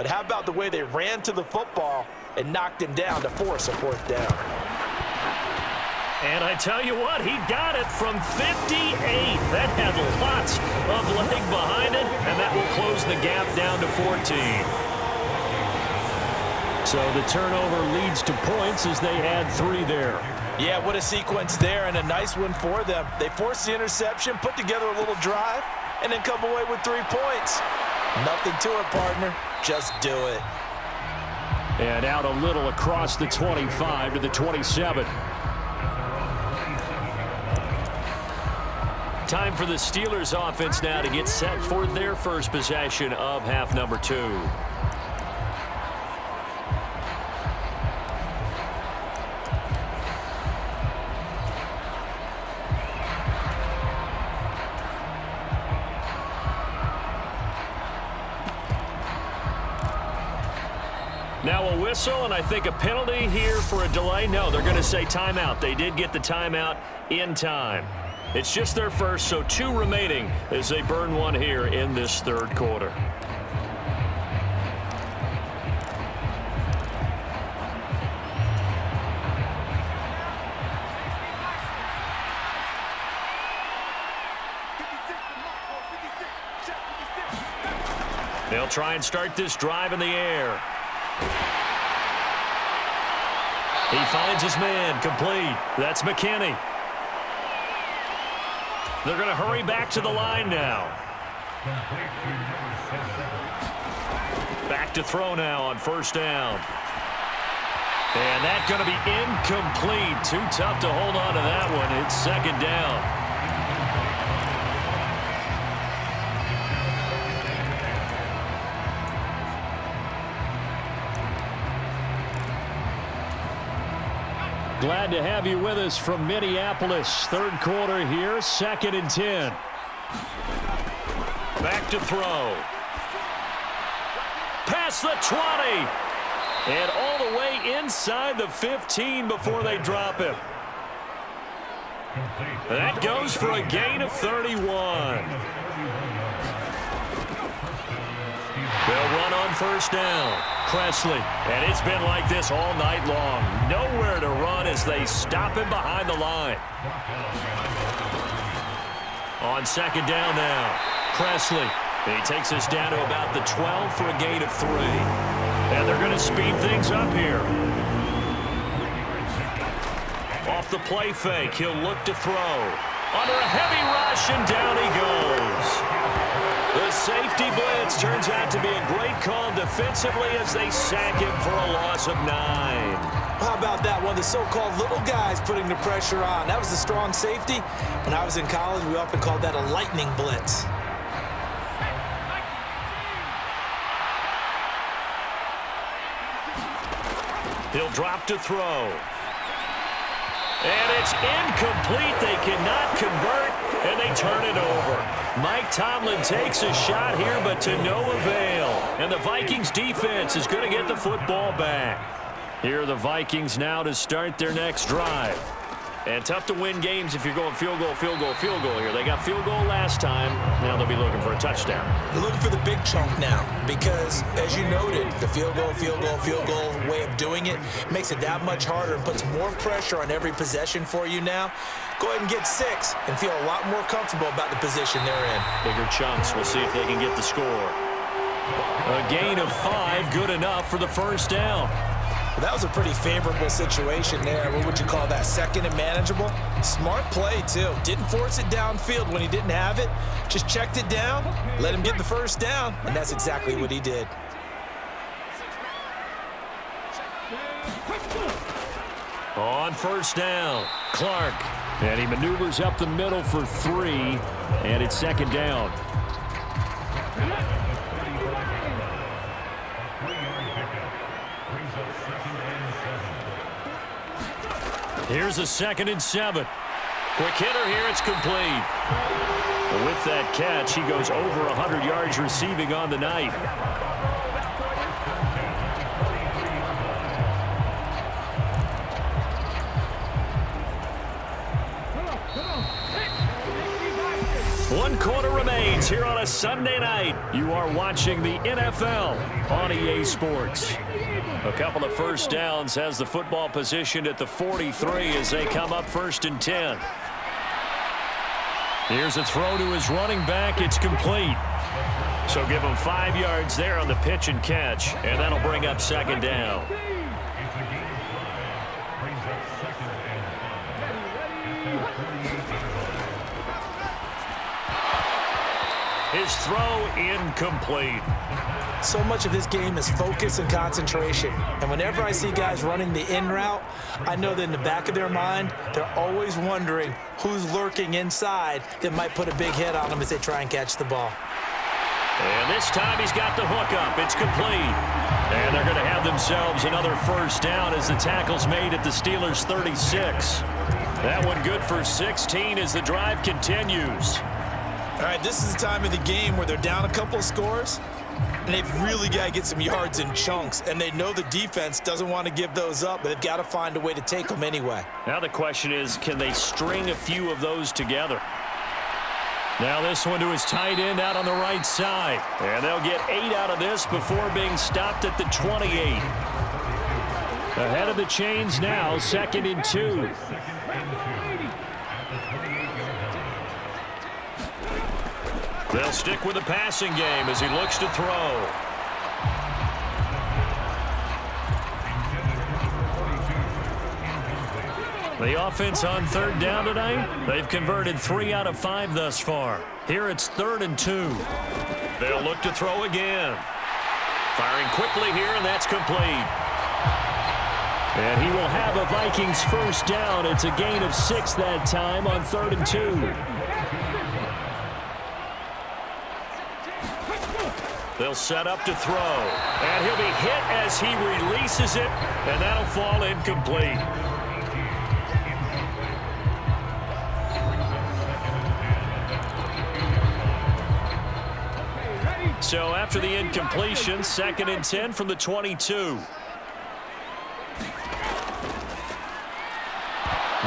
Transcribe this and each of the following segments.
but how about the way they ran to the football and knocked him down to force a 4th down? And I tell you what, he got it from 58. That had lots of leg behind it, and that will close the gap down to 14. So the turnover leads to points as they add 3 there. Yeah, what a sequence there, and a nice one for them. They forced the interception, put together a little drive, and then come away with 3 points. Nothing to it, partner. Just do it. And out a little across the 25 to the 27. Time for the Steelers offense now to get set for their first possession of half number 2. Now a whistle, and I think a penalty here for a delay. No, they're going to say timeout. They did get the timeout in time. It's just their first, so 2 remaining as they burn 1 here in this 3rd quarter. They'll try and start this drive in the air. He finds his man, complete. That's McKinney. They're going to hurry back to the line now. Back to throw now on 1st down. And that's going to be incomplete. Too tough to hold on to that one. It's 2nd down. Glad to have you with us from Minneapolis. 3rd quarter here, 2nd and 10. Back to throw. Past the 20. And all the way inside the 15 before they drop him. That goes for a gain of 31. They'll run on 1st down. Presley, and it's been like this all night long. Nowhere to run as they stop him behind the line. On 2nd down now, Presley. He takes us down to about the 12 for a gain of 3. And they're going to speed things up here. Off the play fake, he'll look to throw. Under a heavy rush, and down he goes. The safety blitz turns out to be a great call defensively as they sack him for a loss of 9. How about that one? The so-called little guys putting the pressure on. That was a strong safety. When I was in college, we often called that a lightning blitz. He'll drop to throw. And it's incomplete. They cannot convert, and they turn it over. Mike Tomlin takes a shot here, but to no avail. And the Vikings defense is going to get the football back. Here are the Vikings now to start their next drive. And tough to win games if you're going field goal, field goal, field goal here. They got field goal last time. Now they'll be looking for a touchdown. They're looking for the big chunk now because, as you noted, the field goal, field goal, field goal way of doing it makes it that much harder and puts more pressure on every possession for you now. Go ahead and get 6 and feel a lot more comfortable about the position they're in. Bigger chunks. We'll see if they can get the score. A gain of 5, good enough for the 1st down. That was a pretty favorable situation there. What would you call that? 2nd and manageable? Smart play, too. Didn't force it downfield when he didn't have it. Just checked it down, let him get the 1st down, and that's exactly what he did. On 1st down, Clark. And he maneuvers up the middle for 3, and it's 2nd down. Here's a 2nd and 7. Quick hitter here, it's complete. With that catch, he goes over 100 yards receiving on the night. One quarter remains here on a Sunday night. You are watching the NFL on EA Sports. A couple of first downs has the football positioned at the 43 as they come up 1st and 10. Here's a throw to his running back. It's complete. So give him 5 yards there on the pitch and catch, and that'll bring up 2nd down. His throw incomplete. So much of this game is focus and concentration. And whenever I see guys running the in route, I know that in the back of their mind, they're always wondering who's lurking inside that might put a big hit on them as they try and catch the ball. And this time he's got the hook up. It's complete. And they're going to have themselves another first down as the tackle's made at the Steelers' 36. That one good for 16 as the drive continues. All right, this is the time of the game where they're down a couple of scores, and they've really got to get some yards in chunks, and they know the defense doesn't want to give those up, but they've got to find a way to take them anyway. Now the question is, can they string a few of those together? Now this one to his tight end out on the right side, and they'll get 8 out of this before being stopped at the 28. Ahead of the chains now, 2nd and 2. They'll stick with the passing game as he looks to throw. The offense on 3rd down tonight, they've converted 3 out of 5 thus far. Here it's 3rd and 2. They'll look to throw again. Firing quickly here, and that's complete. And he will have a Vikings first down. It's a gain of 6 that time on 3rd and 2. They'll set up to throw, and he'll be hit as he releases it, and that'll fall incomplete. So after the incompletion, 2nd and 10 from the 22.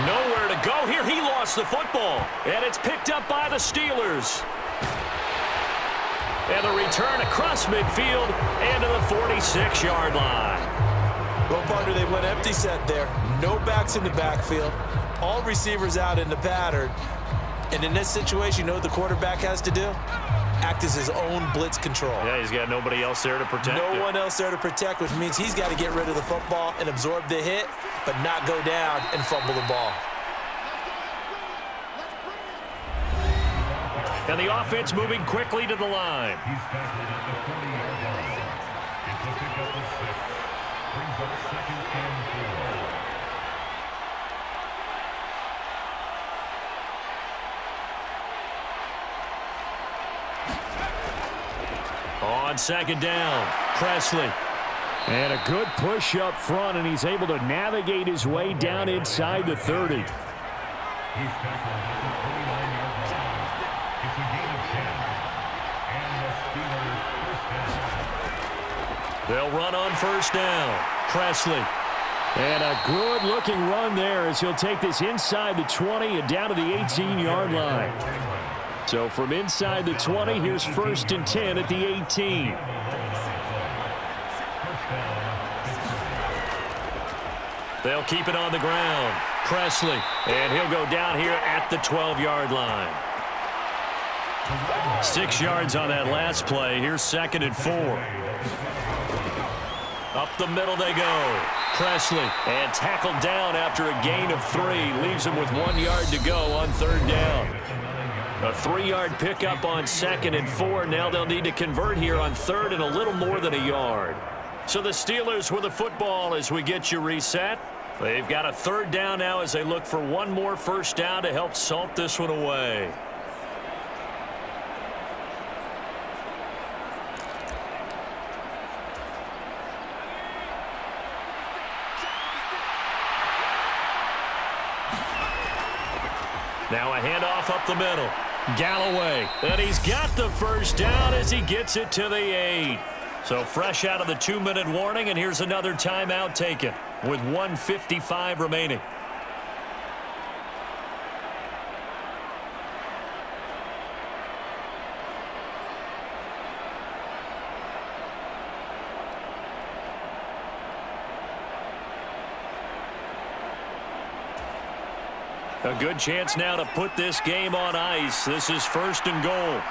Nowhere to go here. He lost the football, and it's picked up by the Steelers. And the return across midfield and to the 46-yard line. Well, partner, they went empty set there. No backs in the backfield. All receivers out in the pattern. And in this situation, you know what the quarterback has to do? Act as his own blitz control. Yeah, he's got nobody else there to protect No one else there to protect, which means he's got to get rid of the football and absorb the hit, but not go down and fumble the ball. And the offense moving quickly to the line. On 2nd down, Presley. And a good push up front, and he's able to navigate his way down inside the 30. They'll run on 1st down. Presley. And a good-looking run there as he'll take this inside the 20 and down to the 18-yard line. So from inside the 20, here's 1st and 10 at the 18. They'll keep it on the ground. Presley. And he'll go down here at the 12-yard line. 6 yards on that last play. Here's 2nd and 4. Up the middle they go. Presley, and tackled down after a gain of 3. Leaves him with 1 yard to go on 3rd down. A 3-yard pickup on 2nd and 4. Now they'll need to convert here on 3rd and a little more than a yard. So the Steelers with the football as we get you reset. They've got a 3rd down now as they look for one more first down to help salt this one away. Now a handoff up the middle. Galloway. And he's got the first down as he gets it to the 8. So fresh out of the 2-minute warning, and here's another timeout taken with 1:55 remaining. A good chance now to put this game on ice. This is 1st and goal.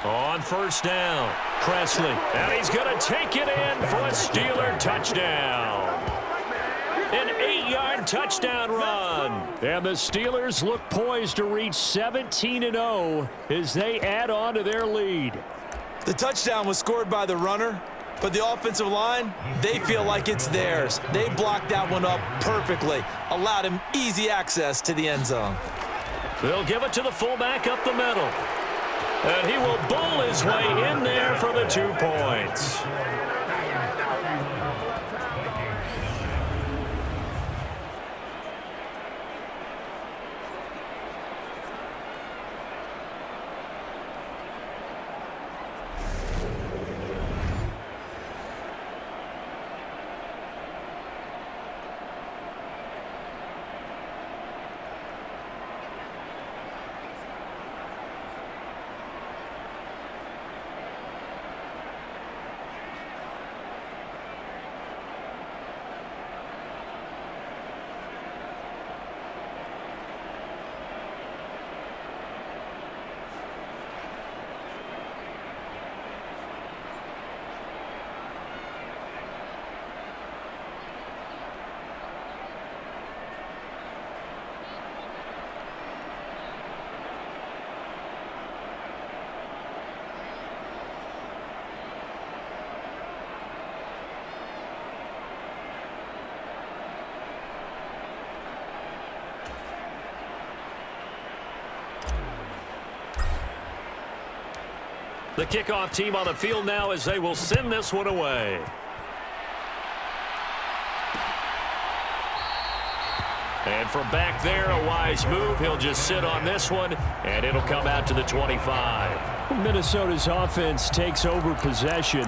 On 1st down, Presley, and he's going to take it in for a Steeler touchdown. An 8-yard touchdown run. And the Steelers look poised to reach 17-0 as they add on to their lead. The touchdown was scored by the runner, but the offensive line, they feel like it's theirs. They blocked that one up perfectly, allowed him easy access to the end zone. They'll give it to the fullback up the middle. And he will bowl his way in there for the 2 points. The kickoff team on the field now as they will send this one away. And from back there, a wise move. He'll just sit on this one, and it'll come out to the 25. Minnesota's offense takes over possession,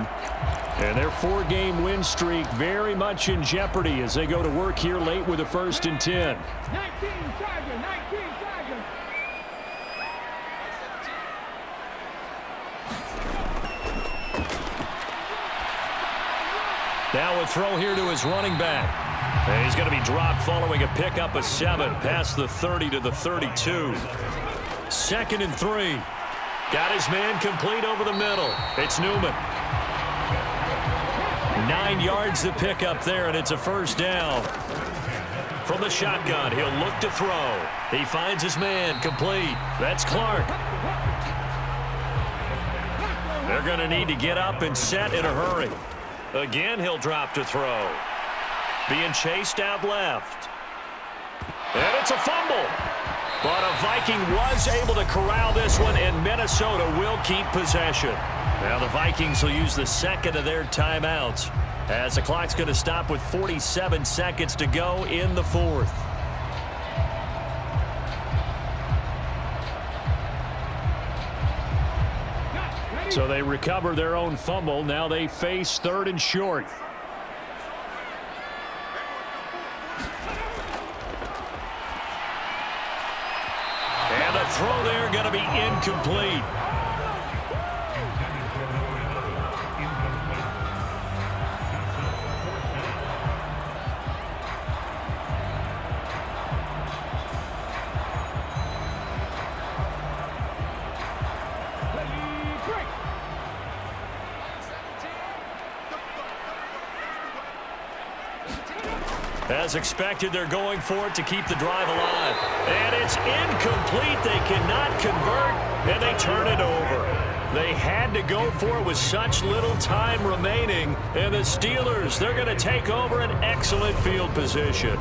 and their 4-game win streak very much in jeopardy as they go to work here late with a 1st and 10. 19 Tiger, 19 Tiger. Now a throw here to his running back. And he's going to be dropped following a pickup of 7 past the 30 to the 32. 2nd and 3. Got his man complete over the middle. It's Newman. 9 yards to pick up there, and it's a 1st down. From the shotgun, he'll look to throw. He finds his man complete. That's Clark. They're going to need to get up and set in a hurry. Again, he'll drop to throw. Being chased out left. And it's a fumble. But a Viking was able to corral this one, and Minnesota will keep possession. Now the Vikings will use the 2nd of their timeouts as the clock's going to stop with 47 seconds to go in the 4th. So they recover their own fumble. Now they face 3rd and short. And the throw there going to be incomplete. As expected, they're going for it to keep the drive alive. And it's incomplete. They cannot convert, and they turn it over. They had to go for it with such little time remaining. And the Steelers, they're going to take over an excellent field position.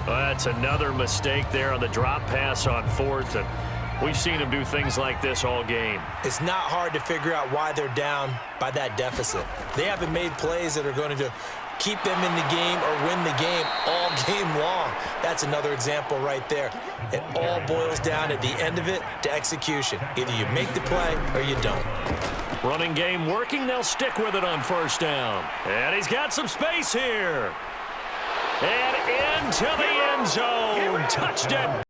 Well, that's another mistake there on the drop pass on 4th. And we've seen them do things like this all game. It's not hard to figure out why they're down by that deficit. They haven't made plays that are going to keep them in the game or win the game all game long. That's another example right there. It all boils down at the end of it to execution. Either you make the play or you don't. Running game working. They'll stick with it on 1st down. And he's got some space here. And into the end zone. Touchdown.